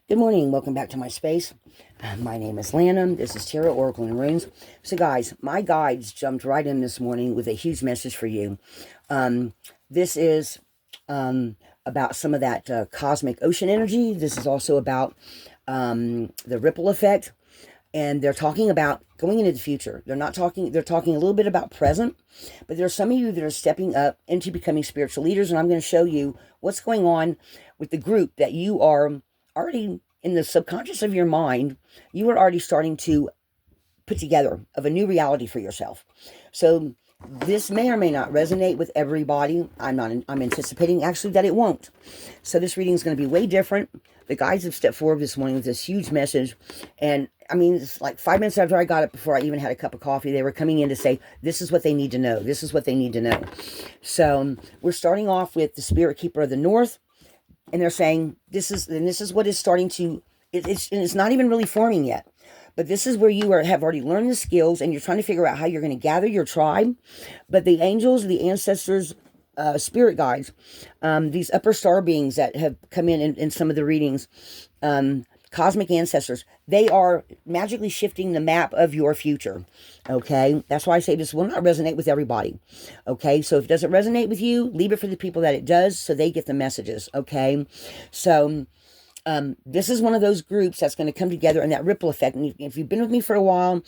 Good morning. Welcome back to my space. My name is Lana. This is Tarot, Oracle, and Runes. So, guys, my guides jumped right in this morning with a huge message for you. This is about some of that cosmic ocean energy. This is also about the ripple effect. And they're talking about going into the future. They're talking a little bit about present, but there are some of you that are stepping up into becoming spiritual leaders, and I'm going to show you what's going on with the group that you are already in the subconscious of your mind. You are already starting to put together of a new reality for yourself. So this may or may not resonate with everybody. I'm anticipating actually that it won't. So this reading is going to be way different. The guides have stepped forward this morning with this huge message, and I mean, it's like 5 minutes after I got it, before I even had a cup of coffee, they were coming in to say, this is what they need to know. This is what they need to know. So we're starting off with the Spirit Keeper of the North, and they're saying, this is what is starting to, it's not even really forming yet. But this is where you have already learned the skills, and you're trying to figure out how you're going to gather your tribe. But the angels, the ancestors, spirit guides, these upper star beings that have come in some of the readings, cosmic ancestors, they are magically shifting the map of your future. Okay, that's why I say this will not resonate with everybody. Okay, so if it doesn't resonate with you, leave it for the people that it does, so they get the messages. Okay, so this is one of those groups that's going to come together, and that ripple effect. And if you've been with me for a while,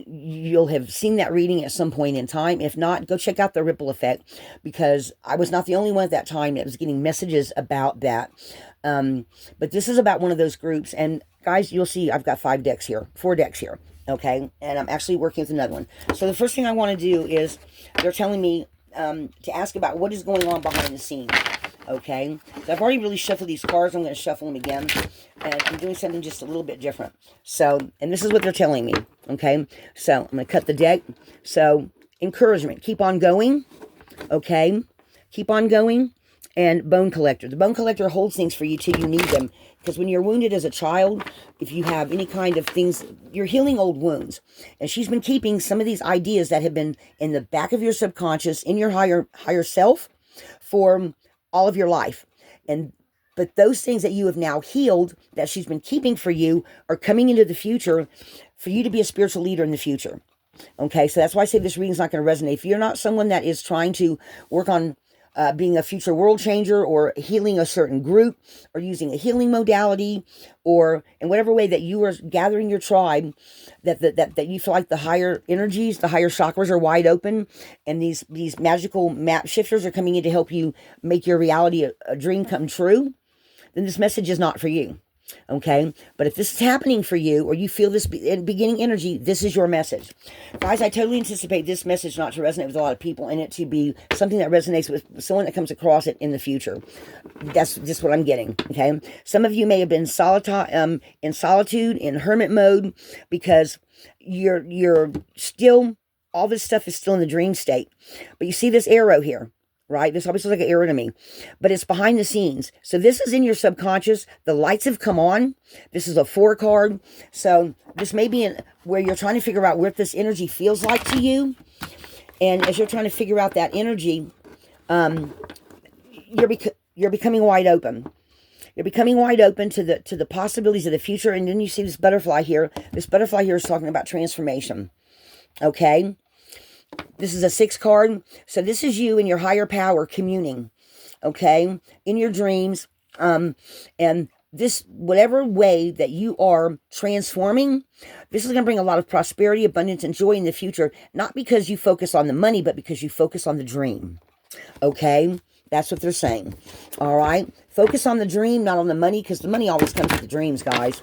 you'll have seen that reading at some point in time. If not, go check out the ripple effect, because I was not the only one at that time that was getting messages about that. But this is about one of those groups. And guys, you'll see I've got 4 decks here. Okay, and I'm actually working with another one. So the first thing I want to do is, they're telling me to ask about what is going on behind the scenes. Okay, so I've already really shuffled these cards. I'm going to shuffle them again, and I'm doing something just a little bit different. So, and this is what they're telling me. Okay, so I'm going to cut the deck. So, encouragement, keep on going. Okay, keep on going. And Bone Collector. The Bone Collector holds things for you till you need them. Because when you're wounded as a child, if you have any kind of things, you're healing old wounds. And she's been keeping some of these ideas that have been in the back of your subconscious, in your higher self, for all of your life. But those things that you have now healed, that she's been keeping for you, are coming into the future for you to be a spiritual leader in the future. Okay, so that's why I say this reading's not going to resonate. If you're not someone that is trying to work on being a future world changer, or healing a certain group, or using a healing modality, or in whatever way that you are gathering your tribe, that you feel like the higher energies, the higher chakras are wide open, and these magical map shifters are coming in to help you make your reality a dream come true, then this message is not for you. Okay, but if this is happening for you, or you feel this beginning energy, this is your message. Guys, I totally anticipate this message not to resonate with a lot of people, and it to be something that resonates with someone that comes across it in the future. That's just what I'm getting. Okay, some of you may have been in solitude, in hermit mode, because you're still, all this stuff is still in the dream state. But you see this arrow here, right? This always looks like an arrow to me, but it's behind the scenes. So this is in your subconscious. The lights have come on. This is a 4 card. So this may be where you're trying to figure out what this energy feels like to you. And as you're trying to figure out that energy, you're becoming wide open. You're becoming wide open to the possibilities of the future. And then you see this butterfly here. This butterfly here is talking about transformation. Okay? This is a 6 card. So this is you and your higher power communing, okay, in your dreams. And this, whatever way that you are transforming, this is going to bring a lot of prosperity, abundance, and joy in the future. Not because you focus on the money, but because you focus on the dream. Okay? That's what they're saying. All right? Focus on the dream, not on the money, because the money always comes with the dreams, guys.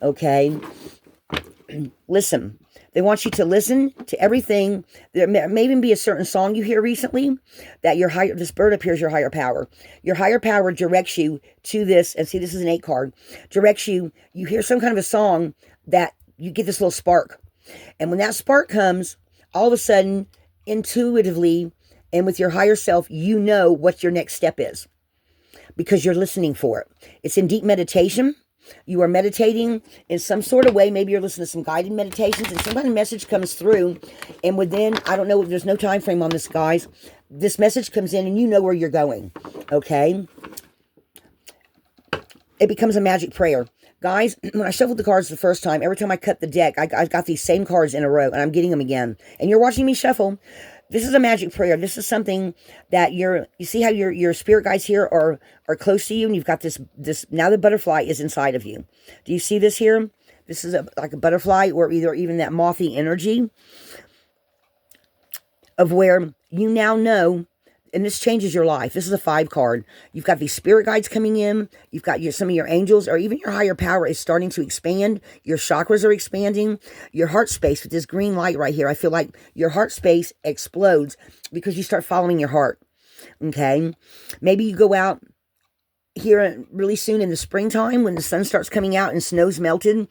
Okay? Listen. They want you to listen to everything. There may even be a certain song you hear recently that this bird up here is your higher power. Your higher power directs you to this, and see, this is an 8 card, directs you hear some kind of a song that you get this little spark. And when that spark comes, all of a sudden, intuitively, and with your higher self, you know what your next step is, because you're listening for it. It's in deep meditation. You are meditating in some sort of way. Maybe you're listening to some guided meditations, and some kind of message comes through. And within, I don't know, there's no time frame on this, guys. This message comes in, and you know where you're going. Okay? it becomes a magic prayer. Guys, when I shuffled the cards the first time, every time I cut the deck, I got these same cards in a row, and I'm getting them again. And you're watching me shuffle. This is a magic prayer. This is something that you see how your spirit guides here are close to you, and you've got this, now the butterfly is inside of you. Do you see this here? This is like a butterfly, or even that mothy energy of where you now know. And this changes your life. This is a 5 card. You've got these spirit guides coming in. You've got some of your angels, or even your higher power is starting to expand. Your chakras are expanding. Your heart space with this green light right here. I feel like your heart space explodes because you start following your heart. Okay? Maybe you go out here really soon in the springtime when the sun starts coming out and snow's melted,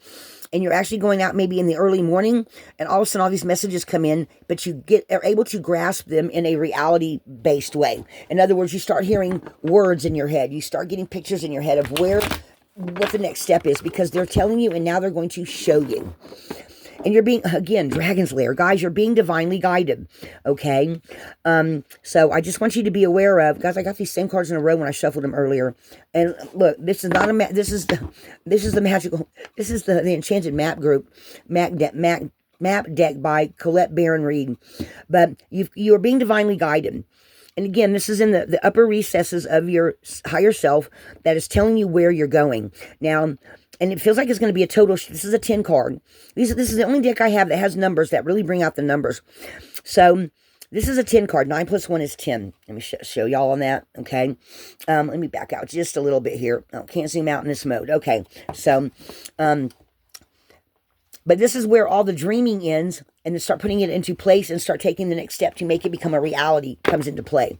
and you're actually going out maybe in the early morning, and all of a sudden all these messages come in, but you are able to grasp them in a reality-based way. In other words, you start hearing words in your head. You start getting pictures in your head of what the next step is, because they're telling you, and now they're going to show you. And you're being, again, Dragon's Lair. Guys, you're being divinely guided, okay? So I just want you to be aware of, guys, I got these same cards in a row when I shuffled them earlier. And look, this is not this is the magical, this is the Enchanted Map Group, map deck by Colette Baron Reed. But you are being divinely guided. And again, this is in the upper recesses of your higher self that is telling you where you're going. Now, and it feels like it's going to be a total, this is a 10 card. This is the only deck I have that has numbers that really bring out the numbers. So, this is a 10 card. 9 plus 1 is 10. Let me show y'all on that, okay? Let me back out just a little bit here. Oh, can't zoom out in this mode. Okay, so, but this is where all the dreaming ends, and then start putting it into place and start taking the next step to make it become a reality comes into play,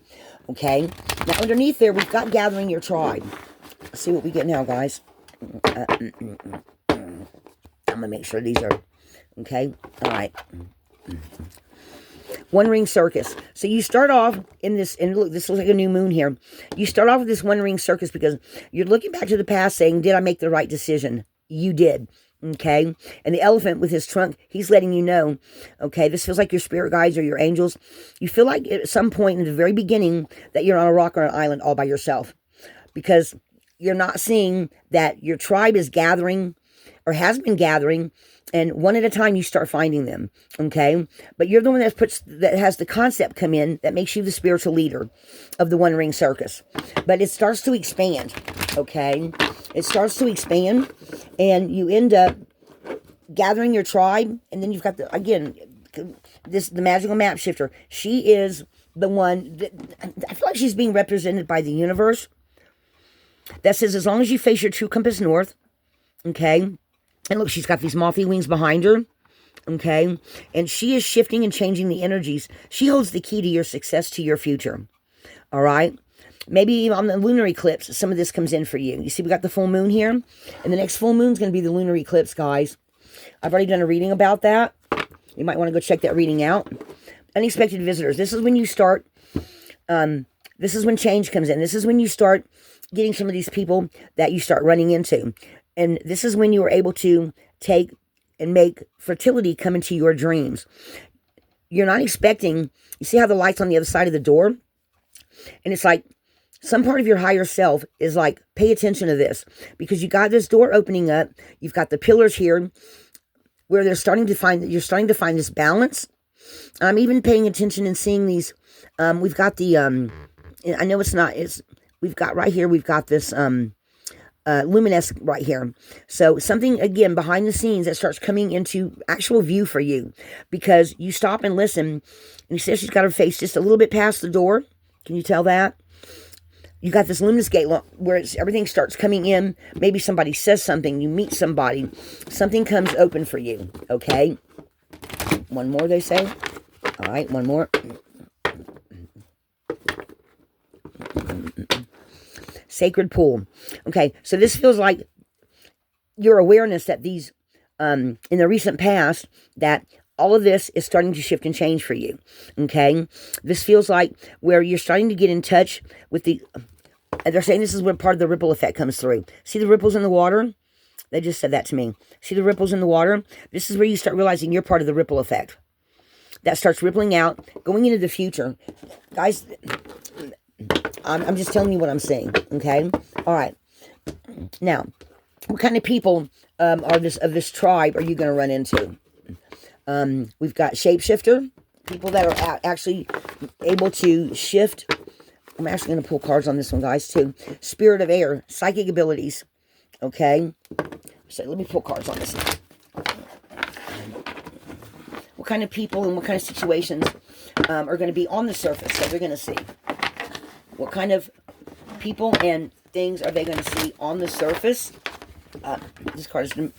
okay? Now, underneath there, we've got gathering your tribe. Let's see what we get now, guys. I'm going to make sure these are, okay? All right. One ring circus. So you start off in this, and look, this looks like a new moon here. You start off with this one ring circus because you're looking back to the past saying, did I make the right decision? You did. Okay? And the elephant with his trunk, he's letting you know, okay, this feels like your spirit guides or your angels. You feel like at some point in the very beginning that you're on a rock or an island all by yourself, because you're not seeing that your tribe is gathering or has been gathering, and one at a time you start finding them, okay? But you're the one that has the concept come in that makes you the spiritual leader of the One Ring Circus. But it starts to expand, okay? It starts to expand, and you end up gathering your tribe, and then you've got the magical map shifter. She is the one that, I feel like she's being represented by the universe. That says, as long as you face your true compass north, okay? And look, she's got these mothy wings behind her, okay? And she is shifting and changing the energies. She holds the key to your success, to your future, all right? Maybe even on the lunar eclipse, some of this comes in for you. You see, we got the full moon here, and the next full moon is going to be the lunar eclipse, guys. I've already done a reading about that. You might want to go check that reading out. Unexpected visitors. This is when you start, this is when change comes in. This is when you start getting some of these people that you start running into. And this is when you are able to take and make fertility come into your dreams. You're not expecting, you see how the light's on the other side of the door? And it's like, some part of your higher self is like, pay attention to this. Because you got this door opening up. You've got the pillars here where you're starting to find this balance. I'm even paying attention and seeing these, we've got the, I know we've got right here, we've got this luminescent right here. So something, again, behind the scenes that starts coming into actual view for you, because you stop and listen, and you see she's got her face just a little bit past the door. Can you tell that? You got this luminous gate where everything starts coming in. Maybe somebody says something, you meet somebody, something comes open for you, okay? One more, they say. All right, one more. Sacred pool. Okay, so this feels like your awareness that these, in the recent past, that all of this is starting to shift and change for you. Okay, this feels like where you're starting to get in touch with the, they're saying this is where part of the ripple effect comes through. See the ripples in the water? They just said that to me. See the ripples in the water? This is where you start realizing you're part of the ripple effect. That starts rippling out, going into the future. Guys, I'm just telling you what I'm seeing, okay? All right. Now, what kind of people of this tribe are you going to run into? We've got shapeshifter, people that are actually able to shift. I'm actually going to pull cards on this one, guys, too. Spirit of air, psychic abilities. Okay, so let me pull cards on this one. What kind of people and what kind of situations are going to be on the surface that they're going to see? What kind of people and things are they going to see on the surface? This card is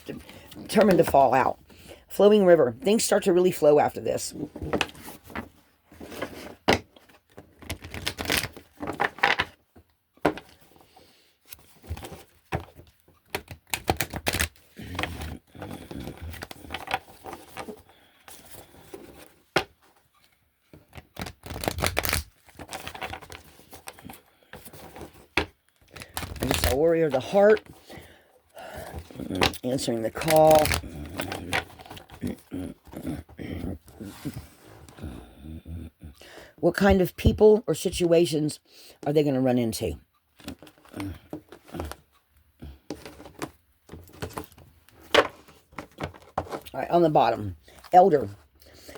determined to fall out. Flowing river. Things start to really flow after this. I just saw Warrior of the Heart. Answering the call. What kind of people or situations are they going to run into? All right, on the bottom, elder.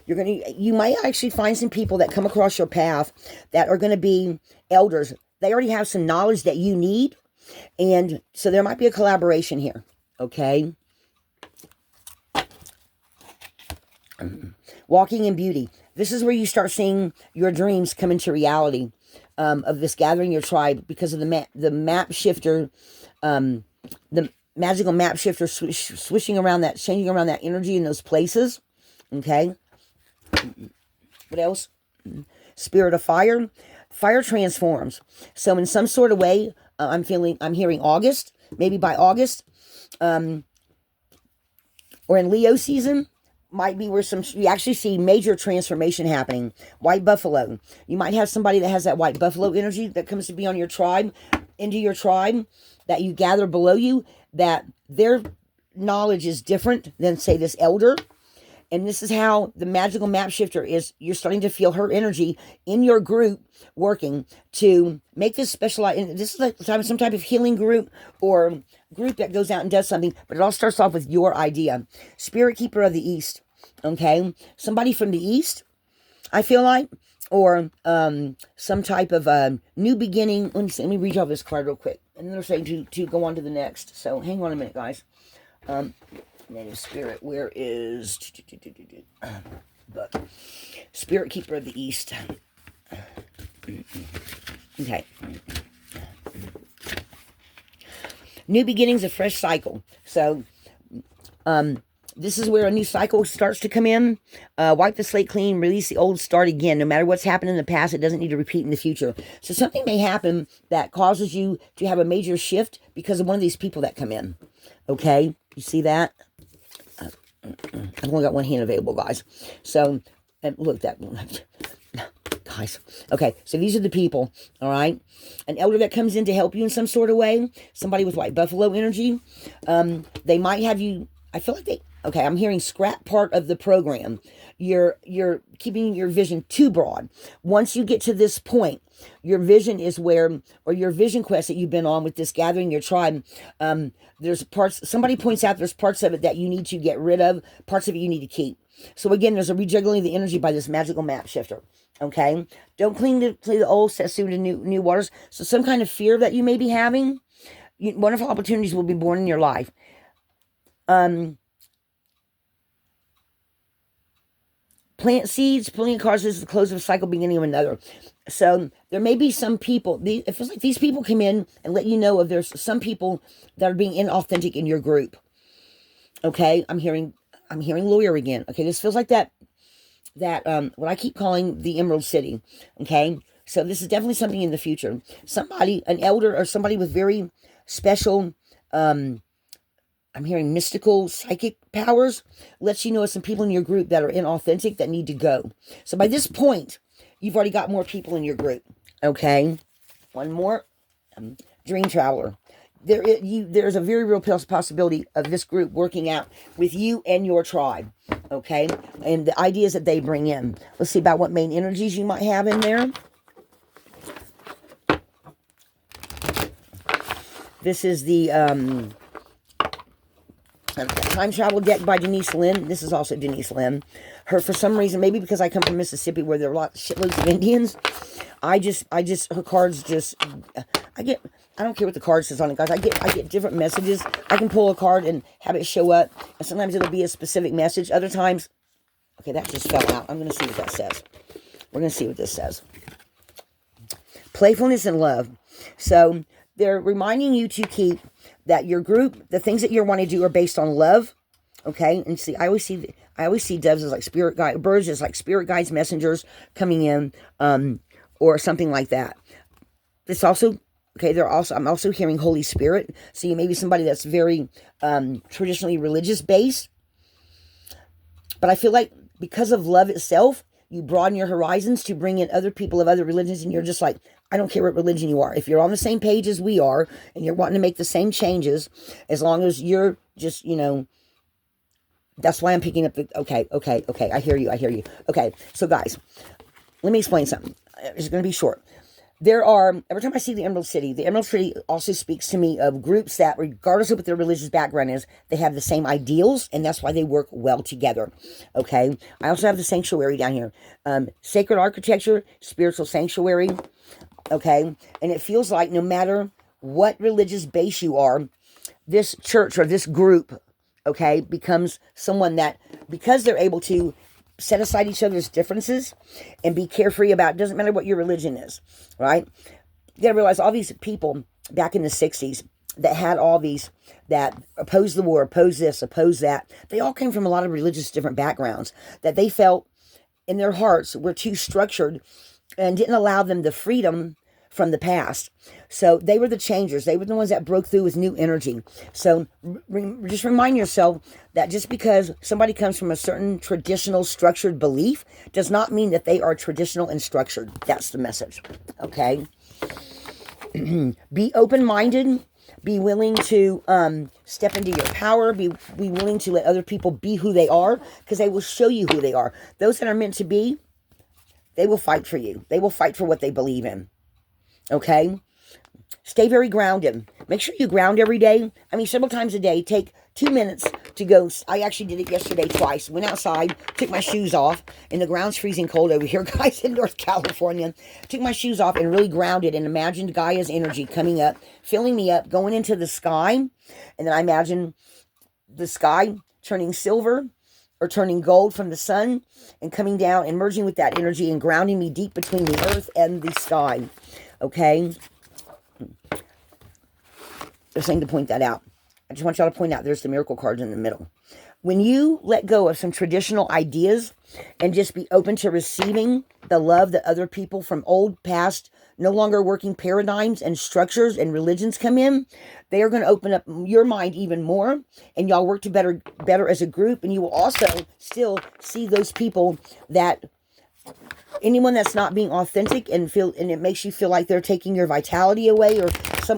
You might actually find some people that come across your path that are going to be elders. They already have some knowledge that you need, and so there might be a collaboration here. Okay. Walking in beauty. This is where you start seeing your dreams come into reality of this gathering your tribe because of the map shifter, the magical map shifter swishing around that, changing around that energy in those places. Okay. What else? Spirit of fire. Fire transforms. So in some sort of way, I'm hearing August, maybe by August, or in Leo season, might be where you actually see major transformation happening. White buffalo. You might have somebody that has that white buffalo energy that comes to be on your tribe, into your tribe, that you gather below you, that their knowledge is different than, say, this elder. And this is how the magical map shifter is. You're starting to feel her energy in your group working to make this specialized. And this is like some type of healing group or group that goes out and does something. But it all starts off with your idea. Spirit keeper of the East. Okay. Somebody from the East, I feel like. Or some type of new beginning. Let me read off this card real quick. And then they're saying to go on to the next. So hang on a minute, guys. Native spirit, where is but spirit keeper of the East? Okay. New beginnings, a fresh cycle. So this is where a new cycle starts to come in. Wipe the slate clean, release the old, start again. No matter what's happened in the past, it doesn't need to repeat in the future. So something may happen that causes you to have a major shift because of one of these people that come in. Okay, you see that? I've only got one hand available, guys. So, and look, that guys. Okay, so these are the people, all right? An elder that comes in to help you in some sort of way. Somebody with white buffalo energy. They might have you, I feel like okay, I'm hearing scrap part of the program. You're keeping your vision too broad. Once you get to this point, your vision is where, or your vision quest that you've been on with this gathering your tribe, there's parts, somebody points out there's parts of it that you need to get rid of, parts of it you need to keep. So again, there's a rejuggling of the energy by this magical map shifter. Okay? Don't cling to the old, set soon to new waters. So some kind of fear that you may be having, wonderful opportunities will be born in your life. Plant seeds, pulling cards is the close of a cycle, beginning of another. So there may be some people, it feels like these people come in and let you know if there's some people that are being inauthentic in your group. Okay, I'm hearing lawyer again. Okay, this feels like that what I keep calling the Emerald City. Okay, so this is definitely something in the future. Somebody, an elder or somebody with very special, I'm hearing mystical psychic powers, lets you know some people in your group that are inauthentic that need to go. So by this point, you've already got more people in your group. Okay, one more. Dream traveler. There's a very real possibility of this group working out with you and your tribe. Okay, and the ideas that they bring in. Let's see about what main energies you might have in there. This is the Time Travel deck by Denise Lynn. This is also Denise Lynn. Her, for some reason, maybe because I come from Mississippi where there are shitloads of Indians, her cards just, I don't care what the card says on it, guys. I get different messages. I can pull a card and have it show up, and sometimes it'll be a specific message. Other times, okay, that just fell out. I'm going to see what that says. We're going to see what this says. Playfulness and love. So they're reminding you to keep that your group, the things that you want to do are based on love. Okay, and see, I always see doves as like spirit guide, birds as like spirit guides, messengers coming in, or something like that. It's also okay. I'm also hearing Holy Spirit. So you may be somebody that's very traditionally religious based, but I feel like because of love itself, you broaden your horizons to bring in other people of other religions, and you're just like, I don't care what religion you are. If you're on the same page as we are, and you're wanting to make the same changes, as long as you're just, that's why I'm picking up the, okay, I hear you. Okay, so guys, let me explain something. It's going to be short. Every time I see the Emerald City also speaks to me of groups that, regardless of what their religious background is, they have the same ideals, and that's why they work well together, okay? I also have the sanctuary down here. Sacred architecture, spiritual sanctuary, okay? And it feels like no matter what religious base you are, this church or this group, okay, becomes someone that, because they're able to set aside each other's differences and be carefree about, it doesn't matter what your religion is, right? You gotta realize all these people back in the 60s that had all these, that opposed the war, opposed this, opposed that, they all came from a lot of religious different backgrounds that they felt in their hearts were too structured and didn't allow them the freedom from the past. So they were the changers. They were the ones that broke through with new energy. So just remind yourself that just because somebody comes from a certain traditional structured belief does not mean that they are traditional and structured. That's the message. Okay? Be open-minded. Be willing to step into your power. Be willing to let other people be who they are, because they will show you who they are. Those that are meant to be, they will fight for you. They will fight for what they believe in. Okay? Stay very grounded. Make sure you ground every day. I mean, several times a day. Take 2 minutes to go. I actually did it yesterday twice. Went outside, took my shoes off, and the ground's freezing cold over here, guys, in North California. Took my shoes off and really grounded and imagined Gaia's energy coming up, filling me up, going into the sky. And then I imagine the sky turning silver or turning gold from the sun and coming down and merging with that energy and grounding me deep between the earth and the sky. Okay? They're saying to point that out. I just want y'all to point out there's the miracle cards in the middle. When you let go of some traditional ideas and just be open to receiving the love that other people from old past, no longer working paradigms and structures and religions come in, they are going to open up your mind even more, and y'all work to better as a group. And you will also still see those people that, anyone that's not being authentic and it makes you feel like they're taking your vitality away or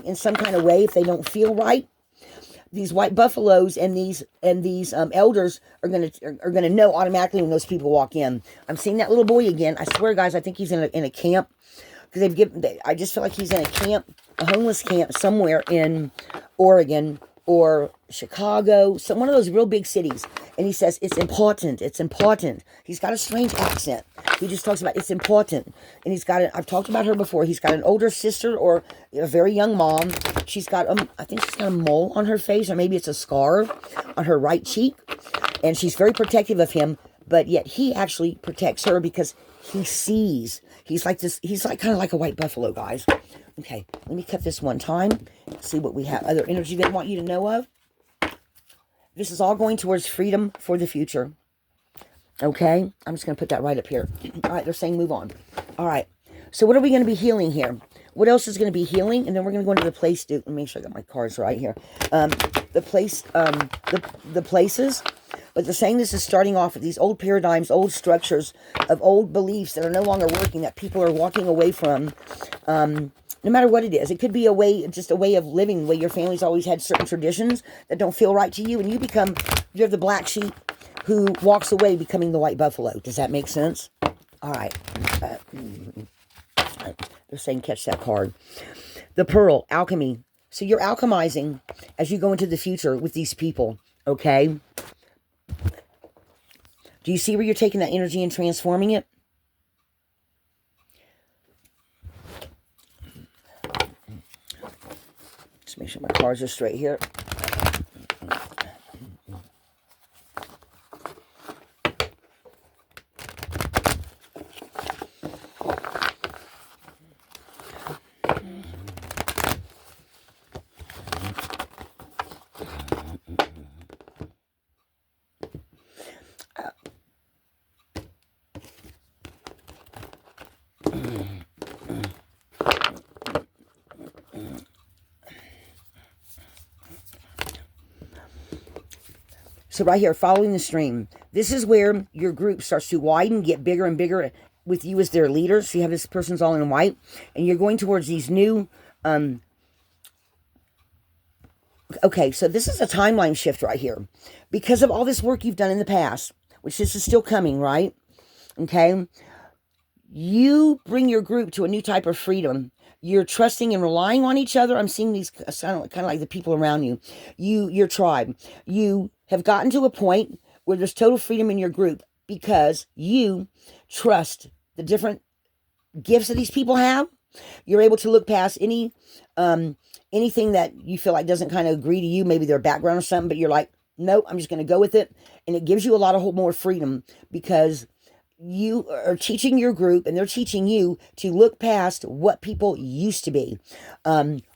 in some kind of way if they don't feel right. These white buffaloes and these elders are gonna know automatically when those people walk in. I'm seeing that little boy again. I swear, guys, I think he's in a camp, because I just feel like he's in a camp, a homeless camp somewhere in Oregon or Chicago, one of those real big cities. And he says, it's important, it's important. He's got a strange accent. He just talks about, it's important. And I've talked about her before. He's got an older sister or a very young mom. She's got, I think she's got a mole on her face, or maybe it's a scar on her right cheek. And she's very protective of him, but yet he actually protects her because he sees. He's like kind of like a white buffalo, guys. Okay, let me cut this one time. See what we have. Other energy they want you to know of. This is all going towards freedom for the future. Okay? I'm just going to put that right up here. All right, they're saying move on. All right. So what are we going to be healing here? What else is going to be healing? And then we're going to go into the place. Let me make sure I got my cards right here. The places. But they're saying this is starting off with these old paradigms, old structures of old beliefs that are no longer working, that people are walking away from. No matter what it is. It could be just a way of living, the way your family's always had certain traditions that don't feel right to you, and you're the black sheep who walks away becoming the white buffalo. Does that make sense? All right. They're saying catch that card. The pearl, alchemy, So you're alchemizing as you go into the future with these people, okay? Do you see where you're taking that energy and transforming it? Just make sure my cards are straight here. So right here, following the stream. This is where your group starts to widen, get bigger and bigger with you as their leader. So you have this person's all in white. And you're going towards these new... okay, so this is a timeline shift right here. Because of all this work you've done in the past, which this is still coming, right? Okay? You bring your group to a new type of freedom. You're trusting and relying on each other. I'm seeing these kind of like the people around you. Your tribe. You have gotten to a point where there's total freedom in your group because you trust the different gifts that these people have. You're able to look past anything that you feel like doesn't kind of agree to you, maybe their background or something, but you're like, nope, I'm just going to go with it. And it gives you a lot of more freedom because you are teaching your group and they're teaching you to look past what people used to be,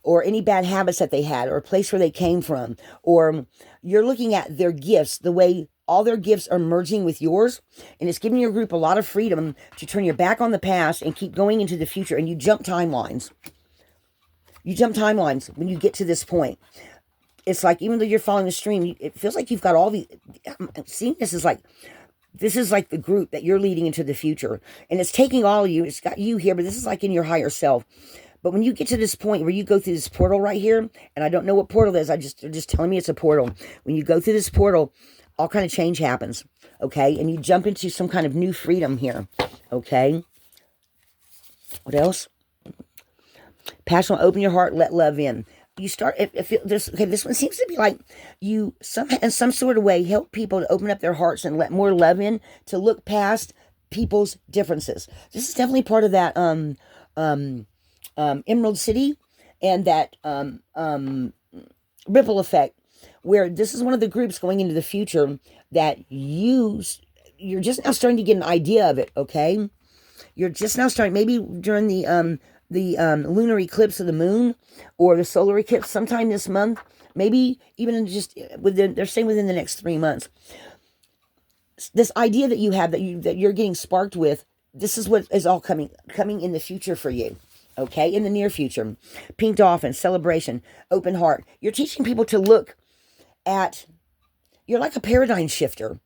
or any bad habits that they had, or a place where they came from, or you're looking at their gifts, the way all their gifts are merging with yours, and it's giving your group a lot of freedom to turn your back on the past and keep going into the future, and you jump timelines. You jump timelines when you get to this point. It's like, even though you're following the stream, it feels like you've got all the... I'm seeing this is like the group that you're leading into the future. And it's taking all of you. It's got you here, but this is like in your higher self. But when you get to this point where you go through this portal right here, and I don't know what portal it is, they're just telling me it's a portal. When you go through this portal, all kind of change happens, okay? And you jump into some kind of new freedom here, okay? What else? Passion will open your heart, let love in. You start, this one seems to be like you in some sort of way help people to open up their hearts and let more love in, to look past people's differences. This is definitely part of that Emerald City and that ripple effect, where this is one of the groups going into the future that you're just now starting to get an idea of it, okay? You're just now starting, maybe during the lunar eclipse of the moon or the solar eclipse sometime this month, maybe even they're saying within the next 3 months. This idea that you have, that you're getting sparked with, this is what is all coming in the future for you, okay? In the near future. Pink dolphin, celebration, open heart. You're teaching people to look at, you're like a paradigm shifter.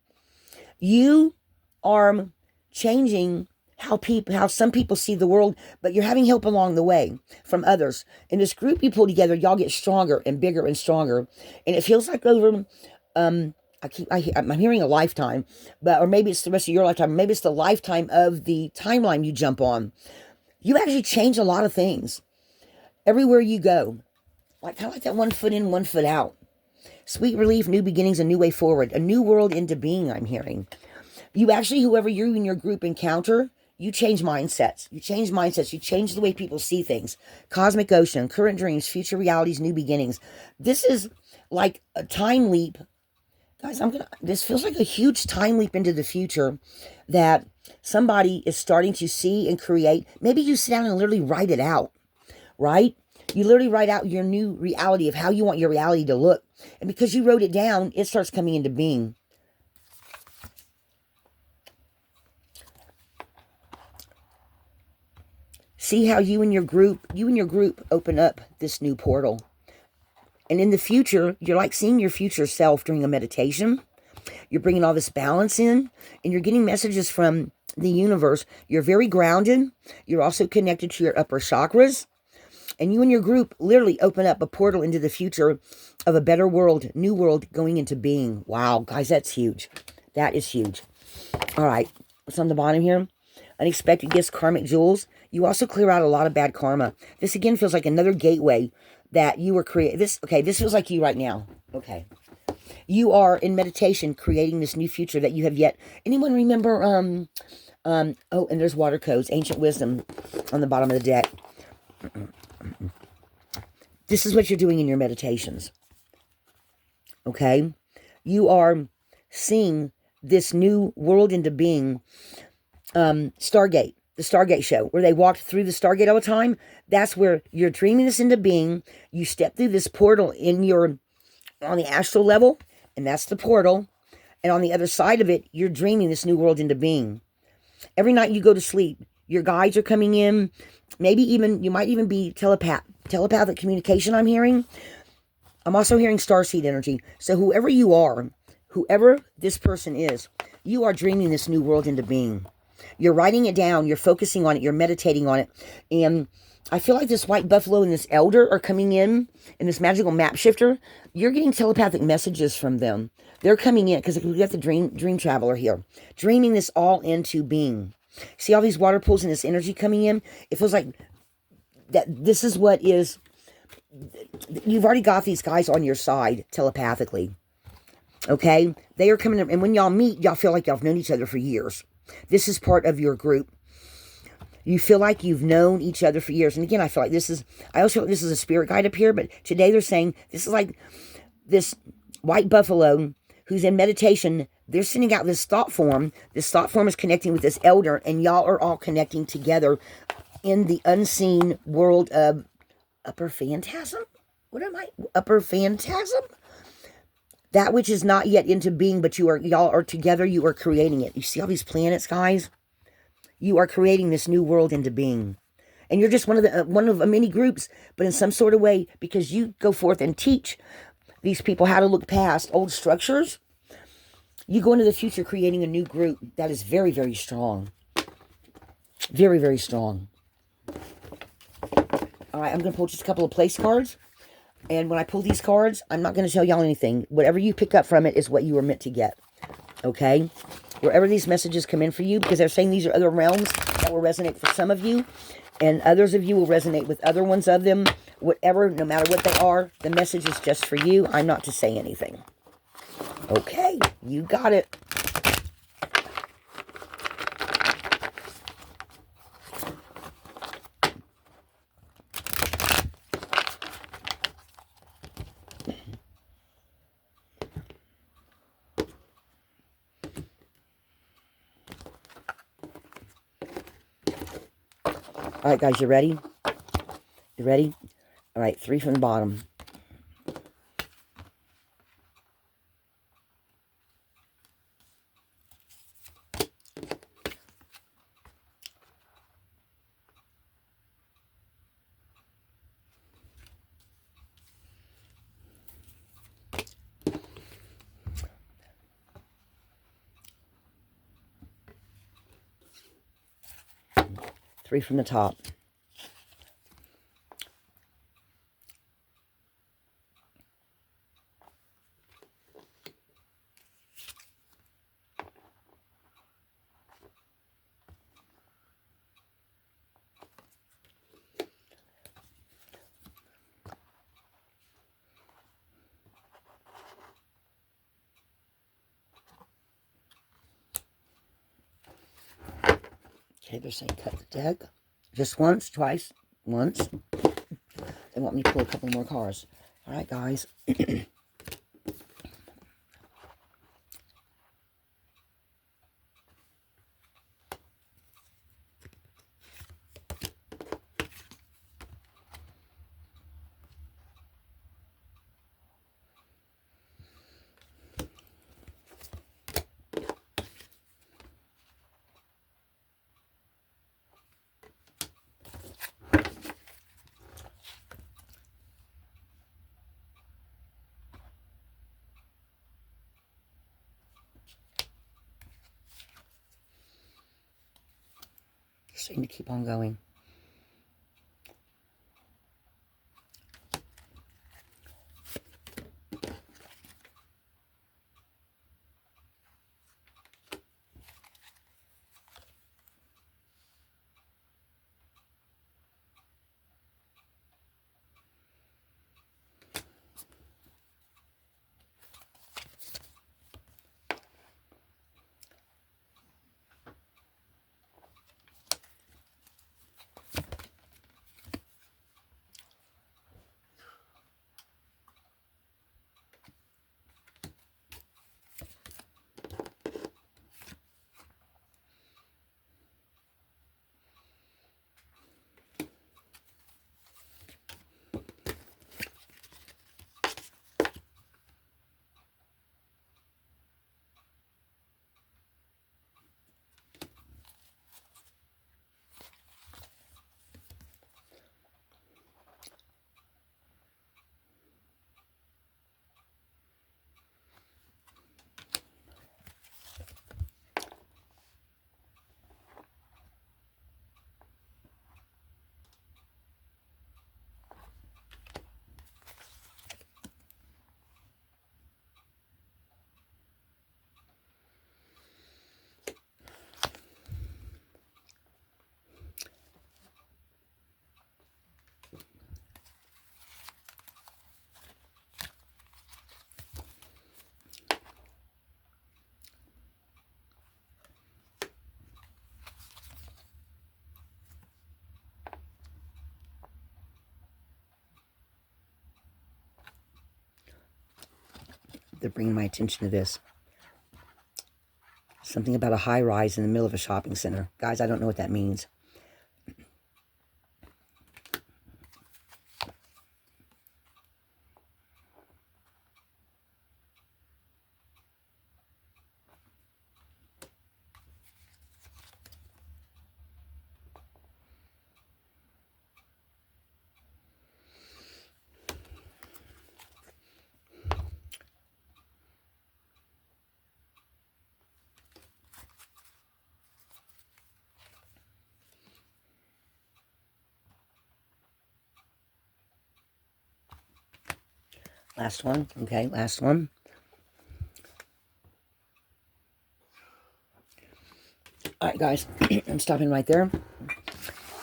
You are changing how some people see the world, but you're having help along the way from others. In this group you pull together, y'all get stronger and bigger and stronger. And it feels like over, I'm hearing a lifetime, or maybe it's the rest of your lifetime. Maybe it's the lifetime of the timeline you jump on. You actually change a lot of things everywhere you go. Kind of like that 1 foot in, 1 foot out. Sweet relief, new beginnings, a new way forward, a new world into being, I'm hearing. You actually, whoever you and your group encounter, you change mindsets. You change the way people see things. Cosmic ocean, current dreams, future realities, new beginnings. This is like a time leap. Guys, this feels like a huge time leap into the future that somebody is starting to see and create. Maybe you sit down and literally write it out, right? You literally write out your new reality of how you want your reality to look. And because you wrote it down, it starts coming into being. See how you and your group open up this new portal. And in the future, you're like seeing your future self during a meditation. You're bringing all this balance in, and you're getting messages from the universe. You're very grounded. You're also connected to your upper chakras. And you and your group literally open up a portal into the future of a better world, new world going into being. Wow, guys, that's huge. That is huge. All right, what's on the bottom here? Unexpected gifts, karmic jewels. You also clear out a lot of bad karma. This again feels like another gateway that you were creating this. Okay, this feels like you right now. Okay. You are in meditation creating this new future that you have yet. Anyone remember, oh, and there's water codes, ancient wisdom on the bottom of the deck. This is what you're doing in your meditations. Okay? You are seeing this new world into being. Stargate, the Stargate show, where they walked through the Stargate all the time. That's where you're dreaming this into being. You step through this portal on the astral level, and that's the portal. And on the other side of it, you're dreaming this new world into being. Every night you go to sleep, your guides are coming in. Maybe even, you might even be telepathic communication I'm hearing. I'm also hearing starseed energy. So whoever you are, whoever this person is, you are dreaming this new world into being. You're writing it down. You're focusing on it. You're meditating on it. And I feel like this white buffalo and this elder are coming in, and this magical map shifter. You're getting telepathic messages from them. They're coming in because we got the dream traveler here, dreaming this all into being. See all these water pools and this energy coming in? It feels like that this is what is. You've already got these guys on your side telepathically. Okay? They are coming in, and when y'all meet, y'all feel like y'all have known each other for years. This is part of your group. You feel like you've known each other for years. And again, I feel like I also feel like this is a spirit guide up here, but today they're saying this is like this white buffalo who's in meditation. They're sending out this thought form. This thought form is connecting with this elder, and y'all are all connecting together in the unseen world of upper phantasm. What am I? Upper phantasm? That which is not yet into being, but y'all are together, you are creating it. You see all these planets, guys? You are creating this new world into being. And you're just one of many groups, but in some sort of way, because you go forth and teach these people how to look past old structures, you go into the future creating a new group that is very, very strong. Very, very strong. All right, I'm going to pull just a couple of place cards. And when I pull these cards, I'm not going to tell y'all anything. Whatever you pick up from it is what you were meant to get. Okay? Wherever these messages come in for you, because they're saying these are other realms that will resonate for some of you, and others of you will resonate with other ones of them. Whatever, no matter what they are, the message is just for you. I'm not to say anything. Okay, you got it. All right, guys, you ready? You ready? All right, 3 from the bottom. Three from the top. Okay, they're saying cut the deck. Just once, twice, once. They want me to pull a couple more cards. All right, guys. Just need to keep on going. they're bringing my attention to this. Something about a high rise in the middle of a shopping center. Guys, I don't know what that means. Last one. Okay, last one. All right, guys. I'm stopping right there.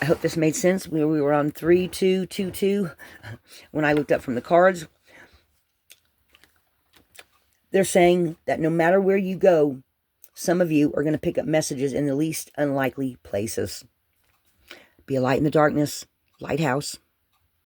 I hope this made sense. We were on 3222 when I looked up from the cards. They're saying that no matter where you go, some of you are going to pick up messages in the least unlikely places. Be a light in the darkness. Lighthouse.